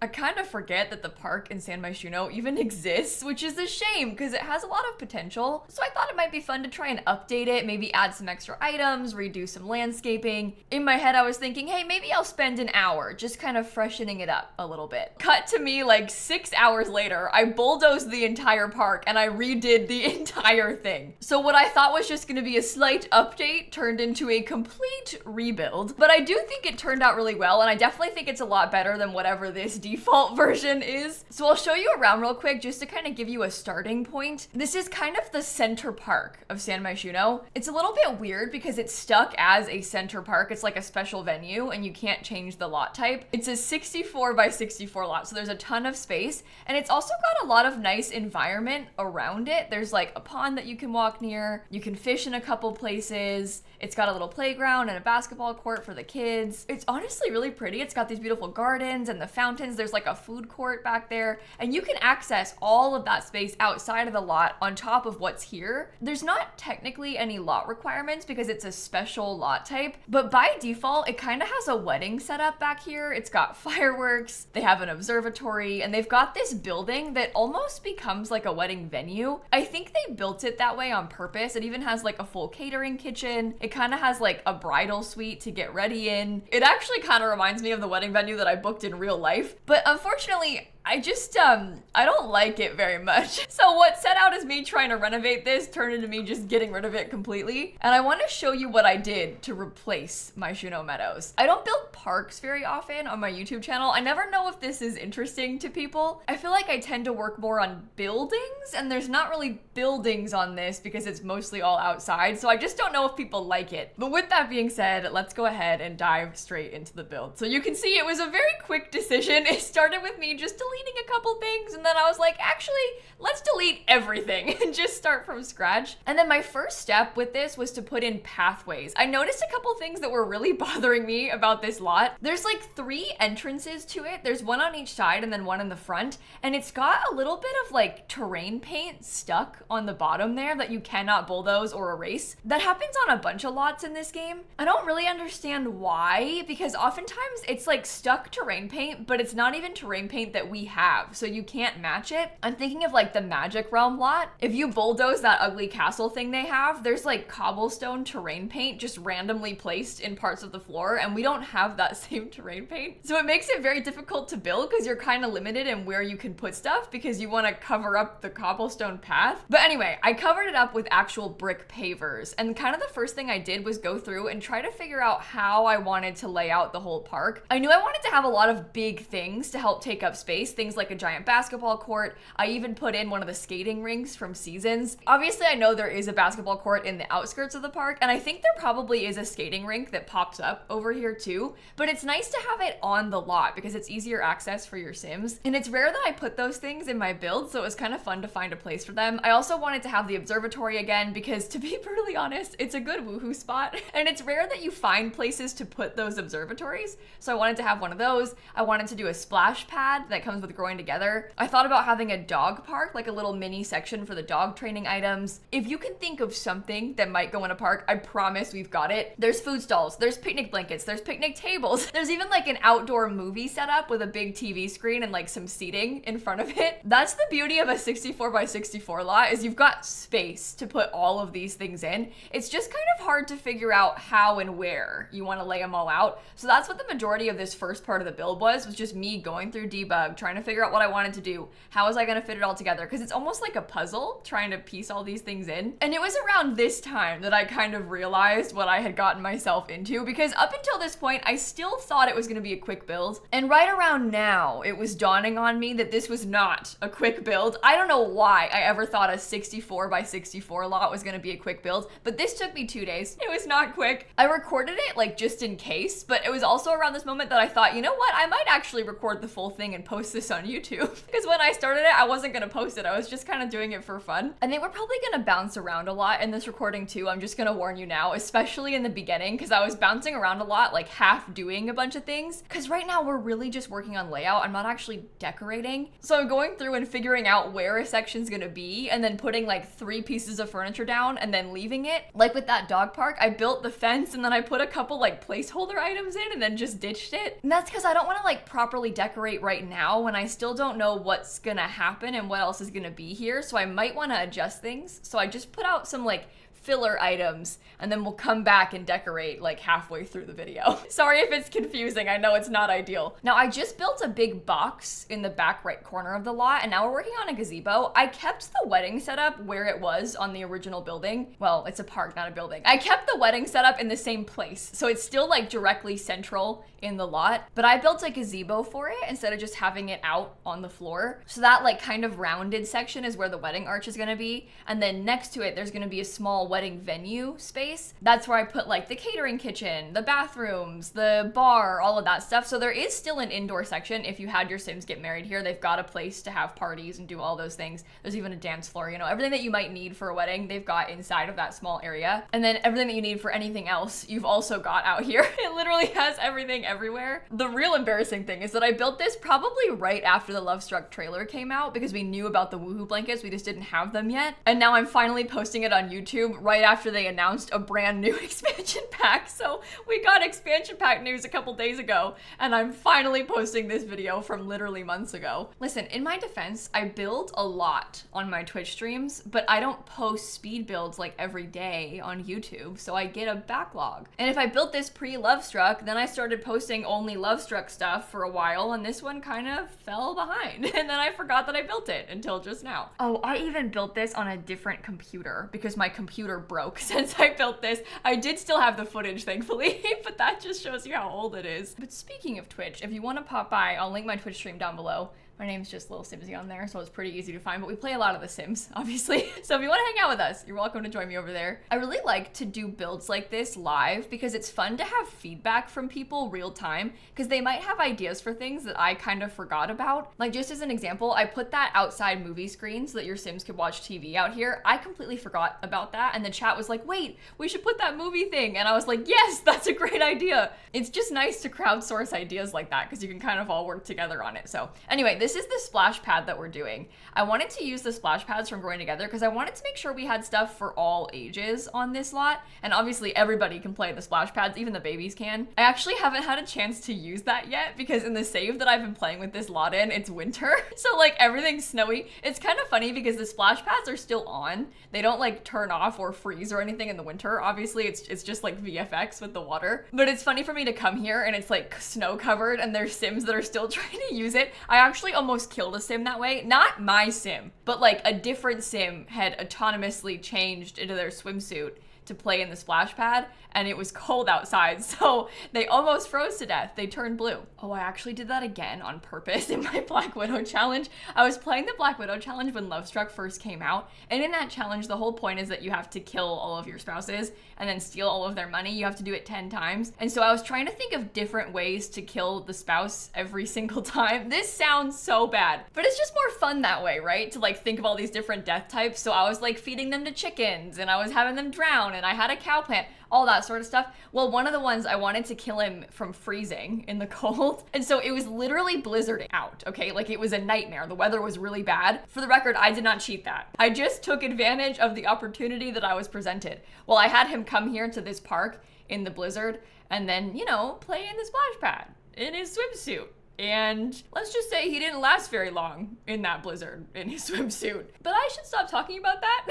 I kind of forget that the park in San Myshuno even exists, which is a shame because it has a lot of potential. So I thought it might be fun to try and update it, maybe add some extra items, redo some landscaping. In my head, I was thinking, hey, maybe I'll spend an hour just kind of freshening it up a little bit. Cut to me like 6 hours later, I bulldozed the entire park and I redid the entire thing. So what I thought was just gonna be a slight update turned into a complete rebuild, but I do think it turned out really well, and I definitely think it's a lot better than whatever this default version is. So I'll show you around real quick just to kind of give you a starting point. This is kind of the center park of San Myshuno. It's a little bit weird because it's stuck as a center park. It's like a special venue and you can't change the lot type. It's a 64 by 64 lot, so there's a ton of space, and it's also got a lot of nice environment around it. There's like a pond that you can walk near. You can fish in a couple places. It's got a little playground and a basketball court for the kids. It's honestly really pretty. It's got these beautiful gardens and the fountains. There's like a food court back there, and you can access all of that space outside of the lot on top of what's here. There's not technically any lot requirements because it's a special lot type, but by default, it kind of has a wedding setup back here. It's got fireworks, they have an observatory, and they've got this building that almost becomes like a wedding venue. I think they built it that way on purpose. It even has like a full catering kitchen. It kind of has like a bridal suite to get ready in. It actually kind of reminds me of the wedding venue that I booked in real life, but unfortunately, I just, I don't like it very much. So what set out as me trying to renovate this turned into me just getting rid of it completely. And I want to show you what I did to replace Myshuno Meadows. I don't build parks very often on my YouTube channel. I never know if this is interesting to people. I feel like I tend to work more on buildings, and there's not really buildings on this because it's mostly all outside. So I just don't know if people like it. But with that being said, let's go ahead and dive straight into the build. So you can see it was a very quick decision. It started with me just deleting a couple things, and then I was like, actually, let's delete everything and just start from scratch. And then my first step with this was to put in pathways. I noticed a couple things that were really bothering me about this lot. There's like 3 entrances to it. There's one on each side and then one in the front, and it's got a little bit of like terrain paint stuck on the bottom there that you cannot bulldoze or erase. That happens on a bunch of lots in this game. I don't really understand why, because oftentimes it's like stuck terrain paint, but it's not even terrain paint that we have, so you can't match it. I'm thinking of like the Magic Realm lot. If you bulldoze that ugly castle thing they have, there's like cobblestone terrain paint just randomly placed in parts of the floor, and we don't have that same terrain paint. So it makes it very difficult to build because you're kind of limited in where you can put stuff because you want to cover up the cobblestone path. But anyway, I covered it up with actual brick pavers, and kind of the first thing I did was go through and try to figure out how I wanted to lay out the whole park. I knew I wanted to have a lot of big things to help take up space, things like a giant basketball court. I even put in one of the skating rinks from Seasons. Obviously, I know there is a basketball court in the outskirts of the park, and I think there probably is a skating rink that pops up over here too, but it's nice to have it on the lot because it's easier access for your Sims. And it's rare that I put those things in my build, so it was kind of fun to find a place for them. I also wanted to have the observatory again because, to be brutally honest, it's a good woohoo spot, and it's rare that you find places to put those observatories, so I wanted to have one of those. I wanted to do a splash pad that comes with growing together. I thought about having a dog park, like a little mini section for the dog training items. If you can think of something that might go in a park, I promise we've got it. There's food stalls, there's picnic blankets, there's picnic tables. There's even like an outdoor movie setup with a big TV screen and like some seating in front of it. That's the beauty of a 64 by 64 lot, is you've got space to put all of these things in. It's just kind of hard to figure out how and where you want to lay them all out. So that's what the majority of this first part of the build was just me going through debug, trying to figure out what I wanted to do. How was I going to fit it all together? Because it's almost like a puzzle trying to piece all these things in. And it was around this time that I kind of realized what I had gotten myself into, because up until this point, I still thought it was going to be a quick build. And right around now, it was dawning on me that this was not a quick build. I don't know why I ever thought a 64 by 64 lot was going to be a quick build, but this took me 2 days. It was not quick. I recorded it like just in case, but it was also around this moment that I thought, you know what? I might actually record the full thing and post this this on YouTube. Because when I started it, I wasn't gonna post it. I was just kind of doing it for fun. I think we're probably gonna bounce around a lot in this recording too. I'm just gonna warn you now, especially in the beginning, because I was bouncing around a lot, like half doing a bunch of things. Because right now we're really just working on layout. I'm not actually decorating. So I'm going through and figuring out where a section's gonna be and then putting like 3 pieces of furniture down and then leaving it. Like with that dog park, I built the fence and then I put a couple like placeholder items in and then just ditched it. And that's because I don't want to like properly decorate right now when I still don't know what's gonna happen and what else is gonna be here. So I might want to adjust things. So I just put out some like filler items and then we'll come back and decorate like halfway through the video. Sorry if it's confusing, I know it's not ideal. Now I just built a big box in the back right corner of the lot and now we're working on a gazebo. I kept the wedding setup where it was on the original building. Well, it's a park, not a building. I kept the wedding setup in the same place. So it's still like directly central in the lot, but I built a gazebo for it instead of just having it out on the floor. So that like kind of rounded section is where the wedding arch is gonna be. And then next to it, there's gonna be a small wedding venue space. That's where I put like the catering kitchen, the bathrooms, the bar, all of that stuff. So there is still an indoor section. If you had your Sims get married here, they've got a place to have parties and do all those things. There's even a dance floor, you know, everything that you might need for a wedding, they've got inside of that small area. And then everything that you need for anything else, you've also got out here. It literally has everything everywhere. The real embarrassing thing is that I built this probably right after the Love Struck trailer came out because we knew about the woohoo blankets, we just didn't have them yet. And now I'm finally posting it on YouTube right after they announced a brand new expansion pack. So we got expansion pack news a couple days ago and I'm finally posting this video from literally months ago. Listen, in my defense, I build a lot on my Twitch streams, but I don't post speed builds like every day on YouTube, so I get a backlog. And if I built this pre-Love Struck, then I started posting only Love Struck stuff for a while and this one kind of fell behind. And then I forgot that I built it until just now. Oh, I even built this on a different computer because my computer broke since I built this. I did still have the footage, thankfully, but that just shows you how old it is. But speaking of Twitch, if you want to pop by, I'll link my Twitch stream down below. My name's just lilsimsie on there, so it's pretty easy to find, but we play a lot of The Sims, obviously. So if you want to hang out with us, you're welcome to join me over there. I really like to do builds like this live because it's fun to have feedback from people real time because they might have ideas for things that I kind of forgot about. Like just as an example, I put that outside movie screen so that your Sims could watch TV out here. I completely forgot about that and the chat was like, wait, we should put that movie thing. And I was like, yes, that's a great idea. It's just nice to crowdsource ideas like that because you can kind of all work together on it. So anyway, this is the splash pad that we're doing. I wanted to use the splash pads from Growing Together because I wanted to make sure we had stuff for all ages on this lot. And obviously everybody can play the splash pads, even the babies can. I actually haven't had a chance to use that yet because in the save that I've been playing with this lot in, it's winter. So like everything's snowy. It's kind of funny because the splash pads are still on. They don't like turn off or freeze or anything in the winter. Obviously it's just like VFX with the water. But it's funny for me to come here and it's like snow covered and there's Sims that are still trying to use it. I actually almost killed a Sim that way. Not my Sim, but like a different Sim had autonomously changed into their swimsuit to play in the splash pad and it was cold outside, so they almost froze to death. They turned blue. Oh, I actually did that again on purpose in my Black Widow challenge. I was playing the Black Widow challenge when Love Struck first came out, and in that challenge, the whole point is that you have to kill all of your spouses and then steal all of their money. You have to do it 10 times. And so I was trying to think of different ways to kill the spouse every single time. This sounds so bad, but it's just more fun that way, right? To like think of all these different death types. So I was like feeding them to chickens and I was having them drown and I had a cow plant, all that sort of stuff. Well, one of the ones I wanted to kill him from freezing in the cold. And so it was literally blizzarding out, okay? Like it was a nightmare. The weather was really bad. For the record, I did not cheat that. I just took advantage of the opportunity that I was presented. Well, I had him come here to this park in the blizzard and then, you know, play in the splash pad in his swimsuit. And let's just say he didn't last very long in that blizzard in his swimsuit. But I should stop talking about that.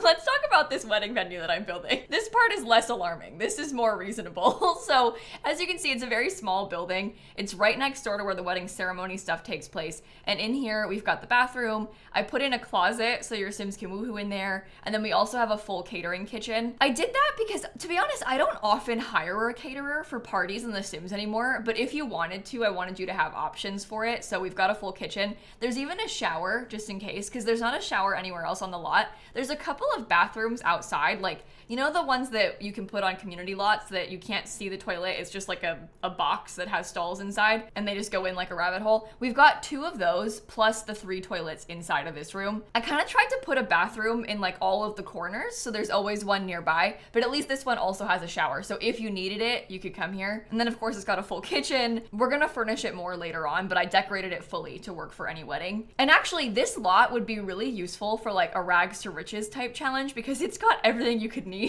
Let's talk about this wedding venue that I'm building. This part is less alarming. This is more reasonable. So as you can see, it's a very small building. It's right next door to where the wedding ceremony stuff takes place. And in here, we've got the bathroom. I put in a closet so your Sims can woohoo in there. And then we also have a full catering kitchen. I did that because, to be honest, I don't often hire a caterer for parties in The Sims anymore. But if you wanted to, I wanted you to have have options for it. So we've got a full kitchen. There's even a shower just in case, because there's not a shower anywhere else on the lot. There's a couple of bathrooms outside, like, you know, the ones that you can put on community lots that you can't see the toilet. It's just like a box that has stalls inside and they just go in like a rabbit hole. We've got 2 of those plus the 3 toilets inside of this room. I kind of tried to put a bathroom in like all of the corners, so there's always one nearby, but at least this one also has a shower. So if you needed it, you could come here. And then of course it's got a full kitchen. We're gonna furnish it more later on, but I decorated it fully to work for any wedding. And actually this lot would be really useful for like a rags to riches type challenge because it's got everything you could need.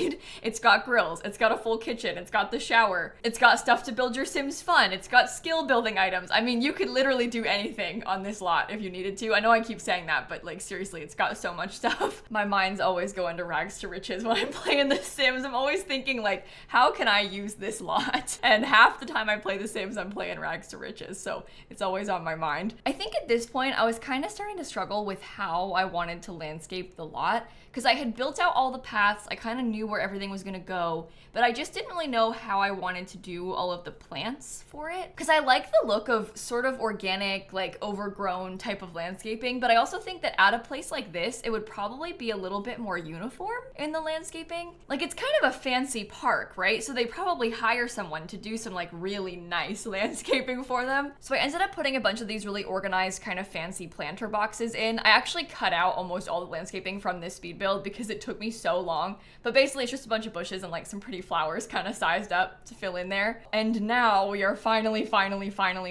It's got grills, it's got a full kitchen, it's got the shower, it's got stuff to build your Sims fun, it's got skill building items. I mean, you could literally do anything on this lot if you needed to. I know I keep saying that, but like seriously, it's got so much stuff. My mind's always going to rags to riches when I'm playing The Sims. I'm always thinking like, how can I use this lot? And half the time I play The Sims, I'm playing rags to riches, so it's always on my mind. I think at this point, I was kind of starting to struggle with how I wanted to landscape the lot because I had built out all the paths. I kind of knew where everything was gonna go, but I just didn't really know how I wanted to do all of the plants for it. Because I like the look of sort of organic, like overgrown type of landscaping, but I also think that at a place like this, it would probably be a little bit more uniform in the landscaping. Like it's kind of a fancy park, right? So they probably hire someone to do some like really nice landscaping for them. So I ended up putting a bunch of these really organized kind of fancy planter boxes in. I actually cut out almost all the landscaping from this speed build because it took me so long, but basically it's just a bunch of bushes and like some pretty flowers kind of sized up to fill in there. And now we are finally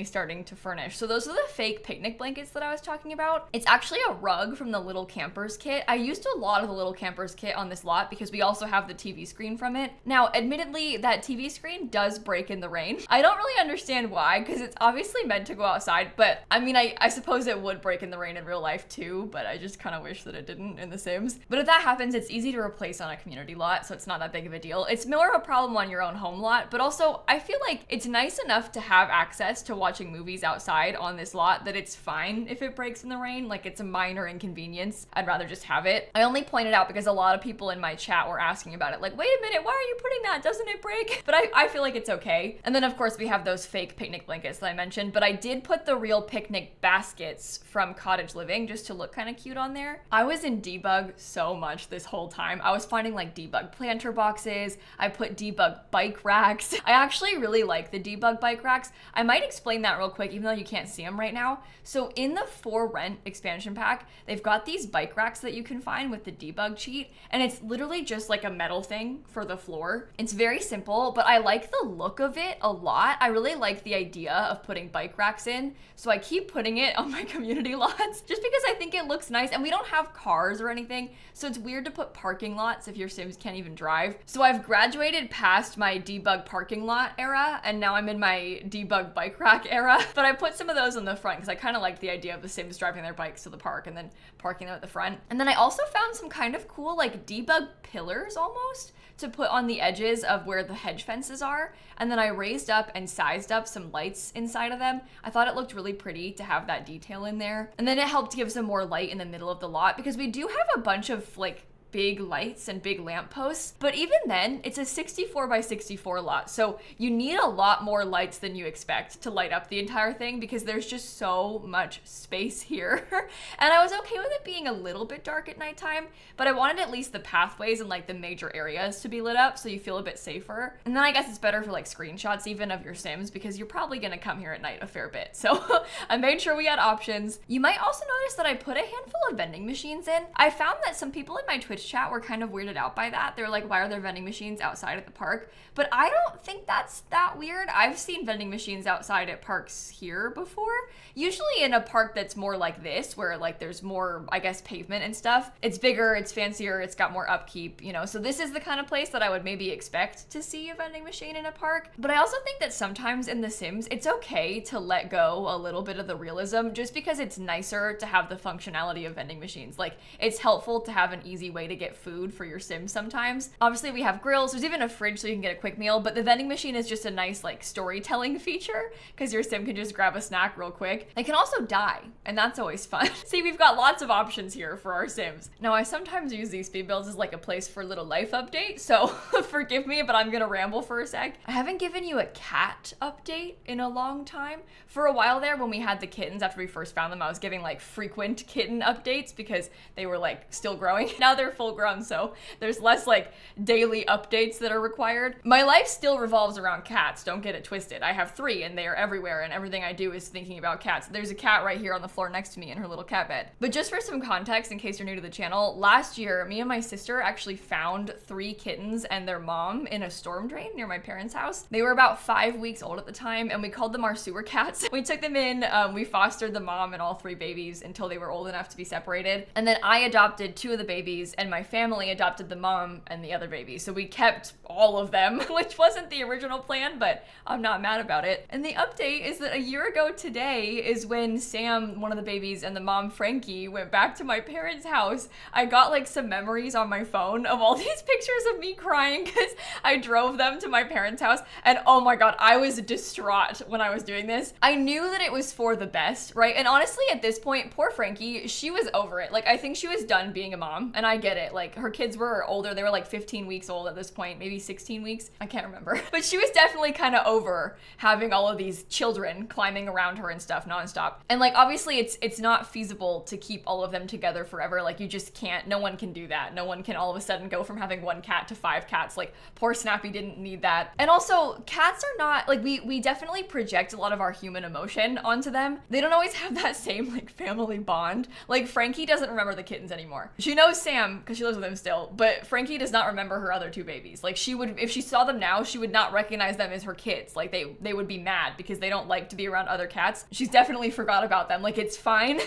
starting to furnish. So those are the fake picnic blankets that I was talking about. It's actually a rug from the Little Campers kit. I used a lot of the Little Campers kit on this lot because we also have the TV screen from it. Now, admittedly, that TV screen does break in the rain. I don't really understand why, because it's obviously meant to go outside, but I mean, I suppose it would break in the rain in real life too, but I just kind of wish that it didn't in The Sims. But if that happens, it's easy to replace on a community lot, so it's not that big of a deal. It's more of a problem on your own home lot, but also I feel like it's nice enough to have access to watching movies outside on this lot that it's fine if it breaks in the rain. Like it's a minor inconvenience. I'd rather just have it. I only pointed out because a lot of people in my chat were asking about it, like, wait a minute, why are you putting that? Doesn't it break? But I feel like it's okay. And then of course we have those fake picnic blankets that I mentioned, but I did put the real picnic baskets from Cottage Living just to look kind of cute on there. I was in debug so much this whole time. I was finding like debug planter boxes. I put debug bike racks. I actually really like the debug bike racks. I might explain that real quick, even though you can't see them right now. So in the For Rent expansion pack, they've got these bike racks that you can find with the debug cheat, and it's literally just like a metal thing for the floor. It's very simple, but I like the look of it a lot. I really like the idea of putting bike racks in, so I keep putting it on my community lots just because I think it looks nice, and we don't have cars or anything, so it's weird to put parking lots if your Sims can't even drive. So I've graduated past my debug parking lot era, and now I'm in my debug bike rack era, but I put some of those on the front because I kind of like the idea of the Sims driving their bikes to the park and then parking them at the front. And then I also found some kind of cool like debug pillars almost to put on the edges of where the hedge fences are. And then I raised up and sized up some lights inside of them. I thought it looked really pretty to have that detail in there. And then it helped give some more light in the middle of the lot because we do have a bunch of like big lights and big lampposts, but even then it's a 64 by 64 lot, so you need a lot more lights than you expect to light up the entire thing because there's just so much space here. And I was okay with it being a little bit dark at nighttime, but I wanted at least the pathways and like the major areas to be lit up so you feel a bit safer. And then I guess it's better for like screenshots even of your Sims because you're probably gonna come here at night a fair bit, so I made sure we had options. You might also notice that I put a handful of vending machines in. I found that some people in my Twitch chat were kind of weirded out by that. They were like, why are there vending machines outside at the park? But I don't think that's that weird. I've seen vending machines outside at parks here before. Usually in a park that's more like this, where like there's more, I guess, pavement and stuff. It's bigger, it's fancier, it's got more upkeep, you know? So this is the kind of place that I would maybe expect to see a vending machine in a park. But I also think that sometimes in The Sims, it's okay to let go a little bit of the realism just because it's nicer to have the functionality of vending machines. Like, it's helpful to have an easy way to get food for your Sims sometimes. Obviously we have grills, there's even a fridge so you can get a quick meal, but the vending machine is just a nice like storytelling feature because your Sim can just grab a snack real quick. It can also die, and that's always fun. See, we've got lots of options here for our Sims. Now I sometimes use these speed builds as like a place for a little life update, so forgive me, but I'm gonna ramble for a sec. I haven't given you a cat update in a long time. For a while there, when we had the kittens, after we first found them, I was giving like frequent kitten updates because they were like still growing. Now they're full grown, so there's less like daily updates that are required. My life still revolves around cats, don't get it twisted. I have 3 and they are everywhere, and everything I do is thinking about cats. There's a cat right here on the floor next to me in her little cat bed. But just for some context, in case you're new to the channel, last year, me and my sister actually found 3 kittens and their mom in a storm drain near my parents' house. They were about 5 weeks old at the time, and we called them our sewer cats. We took them in, we fostered the mom and all 3 babies until they were old enough to be separated. And then I adopted 2 of the babies, and my family adopted the mom and the other baby. So we kept all of them, which wasn't the original plan, but I'm not mad about it. And the update is that a year ago today is when Sam, one of the babies, and the mom, Frankie, went back to my parents' house. I got like some memories on my phone of all these pictures of me crying because I drove them to my parents' house, and oh my god, I was distraught when I was doing this. I knew that it was for the best, right? And honestly, at this point, poor Frankie, she was over it. Like, I think she was done being a mom, and I get it. Like, her kids were older. They were like 15 weeks old at this point, maybe 16 weeks. I can't remember. But she was definitely kind of over having all of these children climbing around her and stuff nonstop. And like, obviously, it's not feasible to keep all of them together forever. Like, you just can't. No one can do that. No one can all of a sudden go from having 1 cat to 5 cats. Like, poor Snappy didn't need that. And also, cats are not, like, we definitely project a lot of our human emotion onto them. They don't always have that same, like, family bond. Like, Frankie doesn't remember the kittens anymore. She knows Sam, because she lives with him still, but Frankie does not remember her other 2 babies. Like, she would, if she saw them now, she would not recognize them as her kids. Like, they would be mad because they don't like to be around other cats. She's definitely forgot about them. Like, it's fine.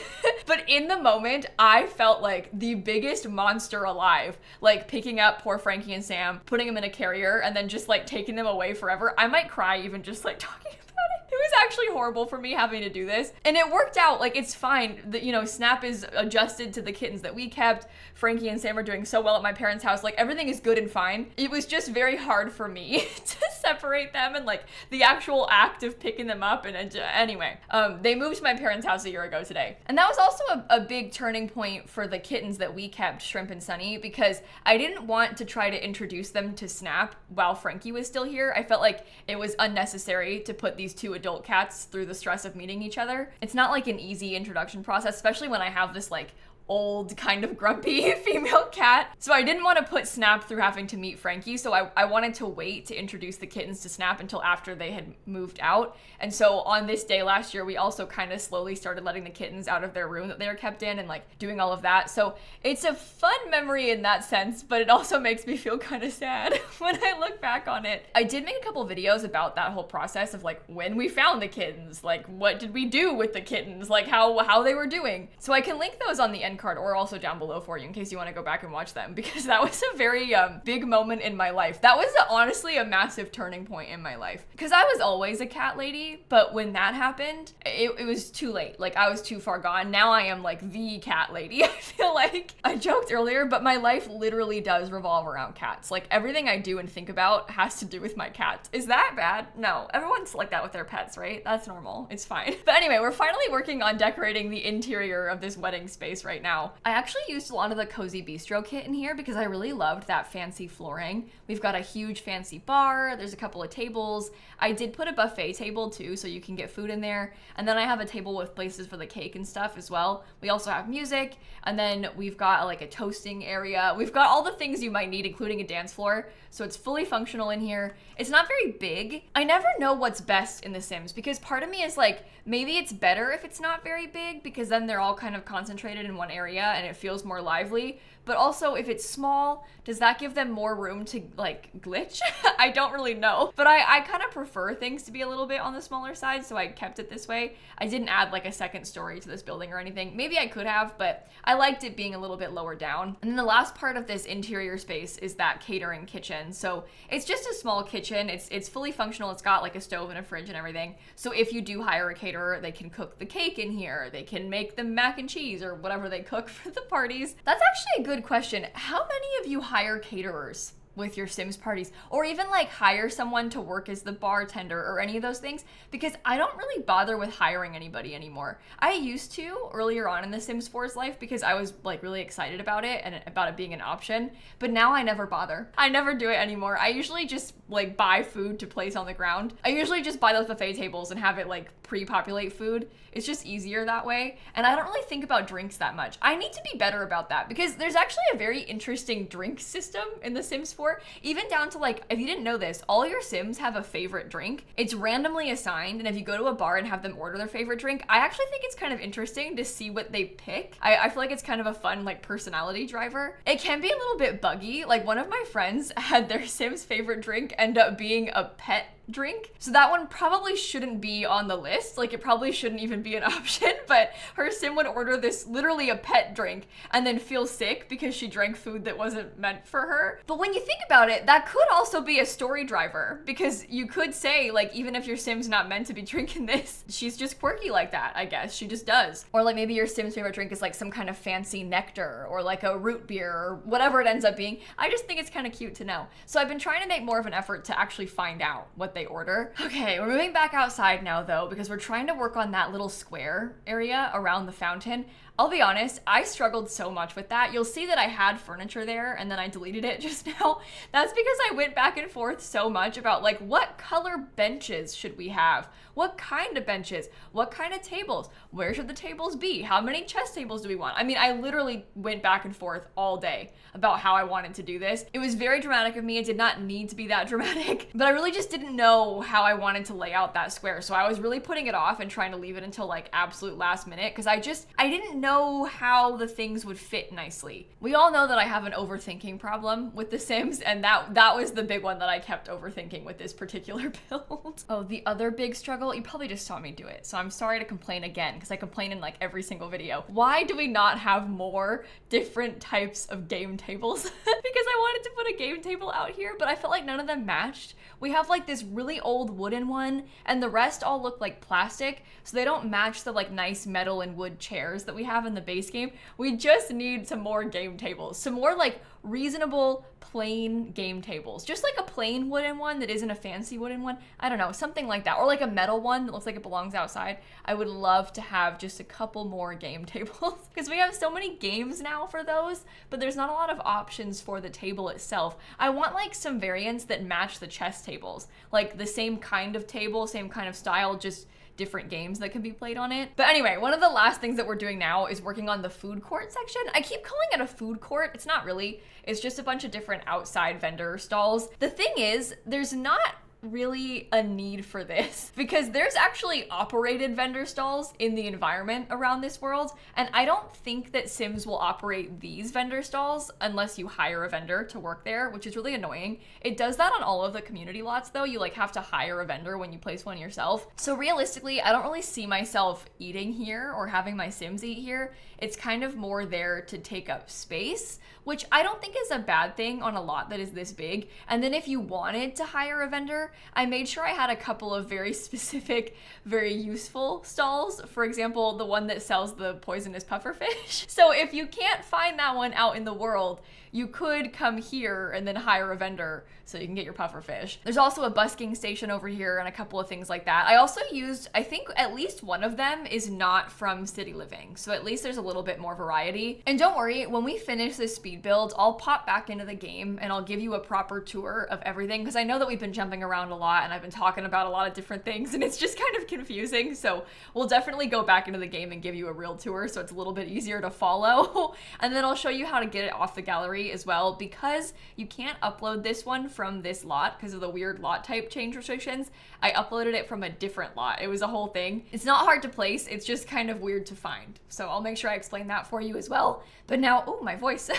But in the moment, I felt like the biggest monster alive. Like, picking up poor Frankie and Sam, putting them in a carrier, and then just like taking them away forever. I might cry even just like talking about it. It was actually horrible for me having to do this. And it worked out. Like, it's fine. You know, Snap is adjusted to the kittens that we kept. Frankie and Sam are doing so well at my parents' house. Like, everything is good and fine. It was just very hard for me to separate them, and like the actual act of picking them up. And anyway, they moved to my parents' house a year ago today. And that was also a big turning point for the kittens that we kept, Shrimp and Sunny, because I didn't want to try to introduce them to Snap while Frankie was still here. I felt like it was unnecessary to put these 2 adult cats through the stress of meeting each other. It's not like an easy introduction process, especially when I have this like old, kind of grumpy female cat. So I didn't want to put Snap through having to meet Frankie, so I wanted to wait to introduce the kittens to Snap until after they had moved out. And so on this day last year, we also kind of slowly started letting the kittens out of their room that they were kept in and like doing all of that. So it's a fun memory in that sense, but it also makes me feel kind of sad when I look back on it. I did make a couple videos about that whole process of like when we found the kittens, like what did we do with the kittens, like how they were doing. So I can link those on the end card or also down below for you in case you want to go back and watch them, because that was a very big moment in my life. That was honestly a massive turning point in my life, because I was always a cat lady, but when that happened, it was too late. Like, I was too far gone. Now I am like the cat lady. I feel like I joked earlier, but my life literally does revolve around cats. Like, everything I do and think about has to do with my cats. Is that bad? No, everyone's like that with their pets, right? That's normal. It's fine. But anyway, we're finally working on decorating the interior of this wedding space right now. I actually used a lot of the Cozy Bistro kit in here because I really loved that fancy flooring. We've got a huge fancy bar. There's a couple of tables. I did put a buffet table too, so you can get food in there. And then I have a table with places for the cake and stuff as well. We also have music, and then we've got like a toasting area. We've got all the things you might need, including a dance floor. So it's fully functional in here. It's not very big. I never know what's best in The Sims, because part of me is like, maybe it's better if it's not very big, because then they're all kind of concentrated in one area and it feels more lively. But also, if it's small, does that give them more room to like glitch? I don't really know. But I kind of prefer things to be a little bit on the smaller side, so I kept it this way. I didn't add like a second story to this building or anything. Maybe I could have, but I liked it being a little bit lower down. And then the last part of this interior space is that catering kitchen. So it's just a small kitchen. It's fully functional. It's got like a stove and a fridge and everything. So if you do hire a caterer, they can cook the cake in here. They can make the mac and cheese or whatever they like cook for the parties? That's actually a good question. How many of you hire caterers with your Sims parties, or even like hire someone to work as the bartender or any of those things? Because I don't really bother with hiring anybody anymore. I used to earlier on in the Sims 4's life because I was like really excited about it and about it being an option, but now I never bother. I never do it anymore. I usually just like buy food to place on the ground. I usually just buy those buffet tables and have it like pre-populate food. It's just easier that way. And I don't really think about drinks that much. I need to be better about that because there's actually a very interesting drink system in The Sims 4. Even down to like, if you didn't know this, all your Sims have a favorite drink. It's randomly assigned, and if you go to a bar and have them order their favorite drink, I actually think it's kind of interesting to see what they pick. I feel like it's kind of a fun like personality driver. It can be a little bit buggy. Like one of my friends had their Sim's favorite drink end up being a pet drink. So that one probably shouldn't be on the list. Like it probably shouldn't even be an option, but her Sim would order this literally a pet drink and then feel sick because she drank food that wasn't meant for her. But when you think about it, that could also be a story driver because you could say like, even if your Sim's not meant to be drinking this, she's just quirky like that, I guess. She just does. Or like maybe your Sim's favorite drink is like some kind of fancy nectar or like a root beer or whatever it ends up being. I just think it's kind of cute to know. So I've been trying to make more of an effort to actually find out what they order. Okay, we're moving back outside now though, because we're trying to work on that little square area around the fountain. I'll be honest, I struggled so much with that. You'll see that I had furniture there and then I deleted it just now. That's because I went back and forth so much about like, what color benches should we have? What kind of benches? What kind of tables? Where should the tables be? How many chess tables do we want? I mean, I literally went back and forth all day about how I wanted to do this. It was very dramatic of me. It did not need to be that dramatic, but I really just didn't know how I wanted to lay out that square. So I was really putting it off and trying to leave it until like absolute last minute because I didn't know how the things would fit nicely. We all know that I have an overthinking problem with The Sims, and that was the big one that I kept overthinking with this particular build. Oh, the other big struggle, you probably just saw me do it, so I'm sorry to complain again because I complain in like every single video. Why do we not have more different types of game tables? Because I wanted to put a game table out here, but I felt like none of them matched. We have like this really old wooden one, and the rest all look like plastic, so they don't match the like nice metal and wood chairs that we have in the base game. We just need some more game tables, some more like reasonable plain game tables, just like a plain wooden one that isn't a fancy wooden one. I don't know, something like that, or like a metal one that looks like it belongs outside. I would love to have just a couple more game tables because we have so many games now for those, but there's not a lot of options for the table itself. I want like some variants that match the chess tables, like the same kind of table, same kind of style, just different games that can be played on it. But anyway, one of the last things that we're doing now is working on the food court section. I keep calling it a food court. It's not really. It's just a bunch of different outside vendor stalls. The thing is, there's not really a need for this because there's actually operated vendor stalls in the environment around this world, and I don't think that Sims will operate these vendor stalls unless you hire a vendor to work there, which is really annoying. It does that on all of the community lots though. You like have to hire a vendor when you place one yourself. So realistically, I don't really see myself eating here or having my Sims eat here. It's kind of more there to take up space, which I don't think is a bad thing on a lot that is this big. And then if you wanted to hire a vendor, I made sure I had a couple of very specific, very useful stalls. For example, the one that sells the poisonous pufferfish. So if you can't find that one out in the world, you could come here and then hire a vendor so you can get your pufferfish. There's also a busking station over here and a couple of things like that. I also used, I think at least one of them is not from City Living, so at least there's a little bit more variety. And don't worry, when we finish this speed build, I'll pop back into the game and I'll give you a proper tour of everything, because I know that we've been jumping around a lot and I've been talking about a lot of different things and it's just kind of confusing. So we'll definitely go back into the game and give you a real tour so it's a little bit easier to follow. And then I'll show you how to get it off the gallery as well, because you can't upload this one from this lot because of the weird lot type change restrictions. I uploaded it from a different lot. It was a whole thing. It's not hard to place, it's just kind of weird to find. So I'll make sure I explain that for you as well. But now, oh, my voice.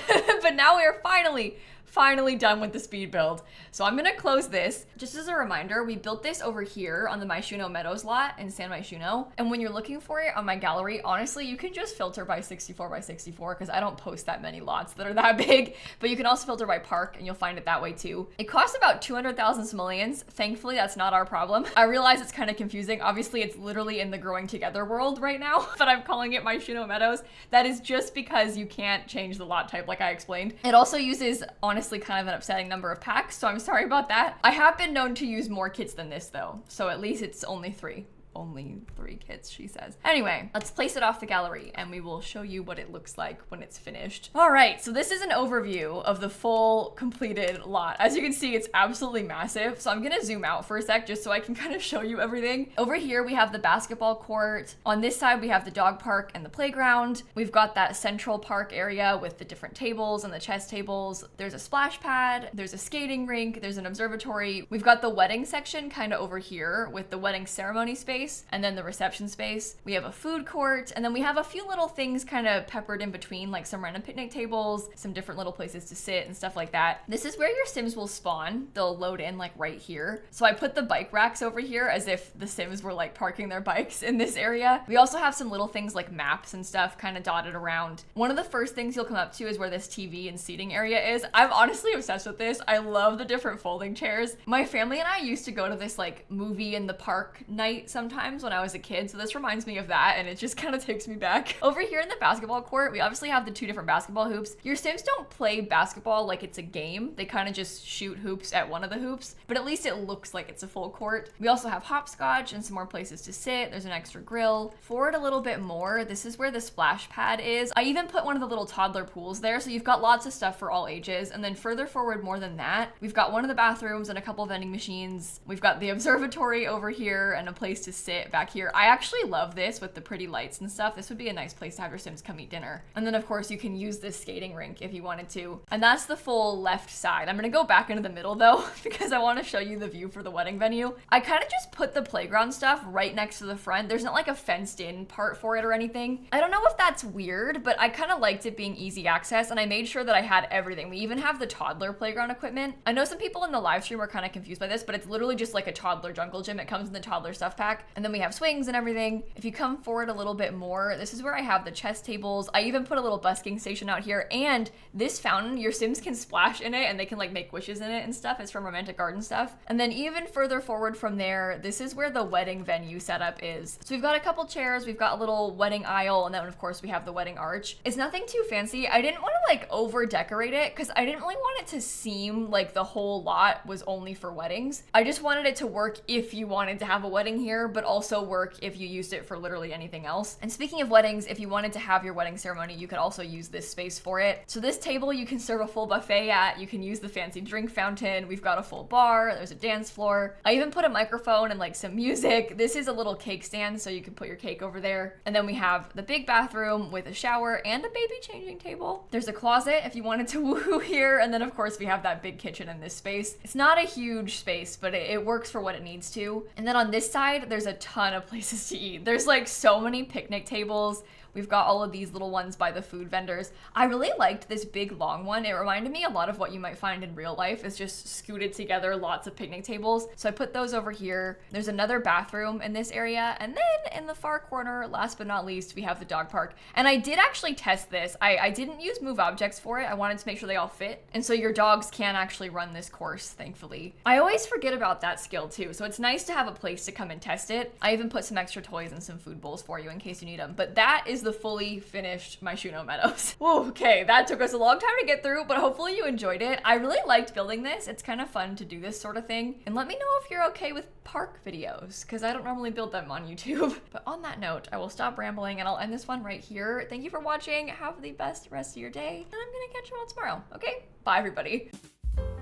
But now we are finally done with the speed build. So I'm gonna close this. Just as a a reminder, we built this over here on the Myshuno Meadows lot in San Myshuno. And when you're looking for it on my gallery, honestly, you can just filter by 64 by 64 because I don't post that many lots that are that big, but you can also filter by park and you'll find it that way too. It costs about 200,000 simoleons. Thankfully, that's not our problem. I realize it's kind of confusing. Obviously, it's literally in the growing together world right now, but I'm calling it Myshuno Meadows. That is just because you can't change the lot type like I explained. It also uses, honestly, kind of an upsetting number of packs, so I'm sorry about that. I have been known to use more kits than this though, so at least it's only 3. Only 3 kits, she says. Anyway, let's place it off the gallery and we will show you what it looks like when it's finished. All right, so this is an overview of the full completed lot. As you can see, it's absolutely massive. So I'm gonna zoom out for a sec just so I can kind of show you everything. Over here, we have the basketball court. On this side, we have the dog park and the playground. We've got that central park area with the different tables and the chess tables. There's a splash pad, there's a skating rink, there's an observatory. We've got the wedding section kind of over here with the wedding ceremony space, and then the reception space. We have a food court, and then we have a few little things kind of peppered in between, like some random picnic tables, some different little places to sit and stuff like that. This is where your Sims will spawn. They'll load in like right here. So I put the bike racks over here as if the Sims were like parking their bikes in this area. We also have some little things like maps and stuff kind of dotted around. One of the first things you'll come up to is where this TV and seating area is. I'm honestly obsessed with this. I love the different folding chairs. My family and I used to go to this like movie in the park night sometimes when I was a kid, so this reminds me of that and it just kind of takes me back. Over here in the basketball court, we obviously have the 2 different basketball hoops. Your Sims don't play basketball like it's a game. They kind of just shoot hoops at one of the hoops, but at least it looks like it's a full court. We also have hopscotch and some more places to sit. There's an extra grill. Forward a little bit more, this is where the splash pad is. I even put one of the little toddler pools there, so you've got lots of stuff for all ages. And then further forward more than that, we've got one of the bathrooms and a couple vending machines. We've got the observatory over here and a place to sit back here. I actually love this with the pretty lights and stuff. This would be a nice place to have your Sims come eat dinner. And then of course you can use this skating rink if you wanted to. And that's the full left side. I'm gonna go back into the middle though, because I want to show you the view for the wedding venue. I kind of just put the playground stuff right next to the front. There's not like a fenced in part for it or anything. I don't know if that's weird, but I kind of liked it being easy access and I made sure that I had everything. We even have the toddler playground equipment. I know some people in the live stream are kind of confused by this, but it's literally just like a toddler jungle gym. It comes in the toddler stuff pack. And then we have swings and everything. If you come forward a little bit more, this is where I have the chess tables. I even put a little busking station out here, and this fountain, your Sims can splash in it and they can like make wishes in it and stuff. It's from Romantic Garden stuff. And then even further forward from there, this is where the wedding venue setup is. So we've got a couple chairs, we've got a little wedding aisle, and then of course we have the wedding arch. It's nothing too fancy. I didn't want to like over decorate it because I didn't really want it to seem like the whole lot was only for weddings. I just wanted it to work if you wanted to have a wedding here, but also work if you used it for literally anything else. And speaking of weddings, if you wanted to have your wedding ceremony, you could also use this space for it. So this table you can serve a full buffet at. You can use the fancy drink fountain. We've got a full bar. There's a dance floor. I even put a microphone and like some music. This is a little cake stand, so you can put your cake over there. And then we have the big bathroom with a shower and a baby changing table. There's a closet if you wanted to woohoo here. And then of course we have that big kitchen in this space. It's not a huge space, but it works for what it needs to. And then on this side, there's a ton of places to eat. There's like so many picnic tables. We've got all of these little ones by the food vendors. I really liked this big long one. It reminded me a lot of what you might find in real life. It's just scooted together lots of picnic tables. So I put those over here. There's another bathroom in this area. And then in the far corner, last but not least, we have the dog park. And I did actually test this. I didn't use move objects for it. I wanted to make sure they all fit. And so your dogs can actually run this course, thankfully. I always forget about that skill too. So it's nice to have a place to come and test it. I even put some extra toys and some food bowls for you in case you need them. But that is the fully finished Myshuno Meadows. Whoa, okay, that took us a long time to get through, but hopefully you enjoyed it. I really liked building this. It's kind of fun to do this sort of thing. And let me know if you're okay with park videos, because I don't normally build them on YouTube. But on that note, I will stop rambling and I'll end this one right here. Thank you for watching. Have the best rest of your day, and I'm gonna catch you all tomorrow. Okay, bye everybody.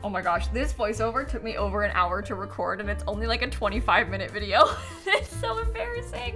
Oh my gosh, this voiceover took me over an hour to record and it's only like a 25-minute video. It's so embarrassing.